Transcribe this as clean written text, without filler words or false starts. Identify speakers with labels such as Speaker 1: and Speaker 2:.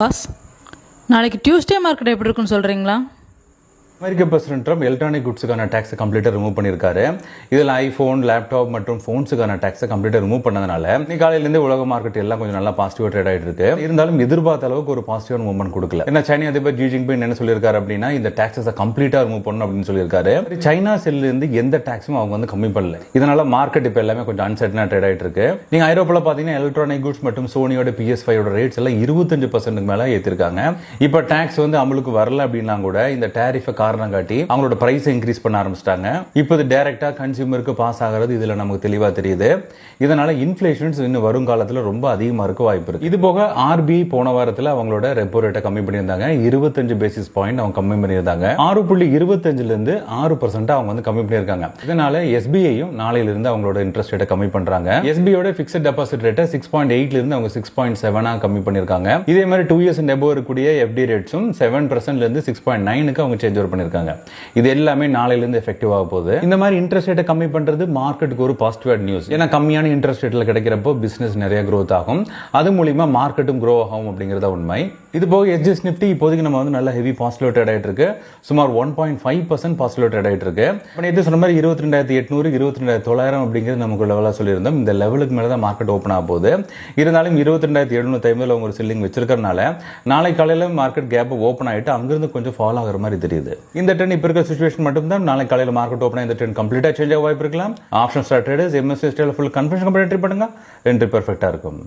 Speaker 1: Pass, நாளைக்கு Tuesday market எப்படி இருக்குன்னு சொல்கிறீங்களா?
Speaker 2: அமெரிக்க பிரசிடென்ட் ட்ரம்ப் எலக்ட்ரானிக் குட்ஸுக்கான டேக்ஸை கம்ப்ளீட்டாக ரிமூவ் பண்ணியிருக்காரு. இதில் ஐஃபோன், லேப்டாப் மற்றும் ஃபோன்ஸுக்கான டேக்ஸை கம்ப்ளீட்டாக ரிமூவ் பண்ணதுனால இன்னைக்கு காலையிலேருந்து உலக மார்க்கெட் எல்லாம் கொஞ்சம் நல்லா பாசிட்டிவாக ட்ரேட் ஆகிட்டு இருக்கு. இருந்தாலும் எதிர்பார்த்த அளவுக்கு ஒரு பாசிட்டிவான மூவ்மெண்ட் கொடுக்கல. ஏன்னா சைனா அதிபர் ஜி ஜின்பிங் என்ன சொல்லியிருக்காரு அப்படின்னா, இந்த டாக்ஸஸை கம்ப்ளீட்டாக ரிமூவ் பண்ணணும் அப்படின்னு சொல்லியிருக்காரு. சைனா செல்லிருந்து எந்த டாக்ஸும் அவங்க வந்து கம்மி பண்ணல. இதனால மார்க்கெட் இப்போ எல்லாமே கொஞ்சம் அன்சர்டனாக ட்ரேட் ஆகிட்டு இருக்கு. நீங்கள் ஐரோப்பாவில் பார்த்தீங்கன்னா எலக்ட்ரானிக் குட்ஸ் மற்றும் சோனியோட PS5 ரேட்ஸ் எல்லாம் 25% மேலே ஏற்றிருக்காங்க. இப்போ டாக்ஸ் வந்து அமலுக்கு வரல அப்படின்னா கூட இந்த டேரிஃபை காரணம் காட்டி அவங்களோட பிரைஸ் இன்க்ரீஸ் பண்ண ஆரம்பிச்சிட்டாங்க. இப்போ இது டைரக்டா கன்சியூமருக்கு பாஸ் ஆகிறது இதுல நமக்கு தெளிவா தெரியுது. இதனால இன்ஃப்ளேஷன்ஸ் இன்னும் வருங்காலத்தில் ரொம்ப அதிகமாக இருக்க வாய்ப்பு இருக்கு. இது போக RBI போன வாரத்தில் அவங்களோட ரெப்போ ரேட்டை கம்மி பண்ணியிருந்தாங்க. 25 பேசிஸ் பாயிண்ட் அவங்க கம்மி பண்ணியிருந்தாங்க. 6.25% 6% அவங்க வந்து கம்மி பண்ணியிருக்காங்க. இதனால SBIயும் நாளையிலிருந்து அவங்களோட இன்ட்ரெஸ்ட் ரேட்டை கம்மி பண்றாங்க. SBIயோட ஃபிக்ஸட் டெபாசிட் ரேட்டை 6.8 இருந்து அவங்க 6.7 கம்மி பண்ணியிருக்காங்க. இதே மாதிரி 2 years and above இருக்கக்கூடிய FD ரேட்ஸும் 7% இருந்து 6.9 அவங்க சேஞ்ச் ஓவர் பண்ணியிருக்காங்க. இது எல்லாமே நாளையிலிருந்து எஃபெக்டிவ் ஆக போகுது. இந்த மாதிரி இன்ட்ரெஸ்ட் ரேட்டை கம்மி பண்றது மார்க்கெட்டுக்கு ஒரு பாசிட்டிவ் நியூஸ். ஏன்னா கம்மியான இன்ட்ரெஸ்ட் ரேட்ல கிடைக்கிறப்போ பிசினஸ் நிறைய growth ஆகும். அது மூலமா மார்க்கெட்டும் grow ஆகும் அப்படிங்கறத உண்மை. இது போக எட்ஜஸ் நிஃப்டி இப்போதைக்கு நம்ம வந்து நல்ல ஹெவி பாசிட்டிவ் ட்ரேட் ஆயிட்டு இருக்கு. சுமார் 1.5% பாசிட்டிவ் ட்ரேட் ஆயிட்டு இருக்கு. நேற்று சொன்ன மாதிரி 22,800 22,900 அப்படிங்கிறது நமக்கு லெவலா சொல்லியிருந்தோம். இந்த லெவலுக்கு மேல தான் மார்க்கெட் ஓப்பன் ஆக போகுது. இருந்தாலும் 22,750 அவங்க ஒரு செல்லிங் வச்சிருக்கறனால நாளை காலையில மார்க்கெட் கேப் ஓப்பன் ஆயிட்டு அங்கிருந்து கொஞ்சம் ஃபால் ஆகிற மாதிரி தெரியுது. இந்த ட்ரெண்ட் இப்ப இருக்க சிச்சுவேஷன் மட்டும் தான். நாளை காலையில மார்க்கெட் ஓப்பன் இந்த ட்ரெண்ட் கம்ப்ளீட்டா சேஞ்ச் ஆக வாய்ப்பு இருக்கலாம். Option start traders MSCI full confirmation company entry பண்ணுங்க. என்ட்ரி பெர்ஃபெக்ட்டா இருக்கும்.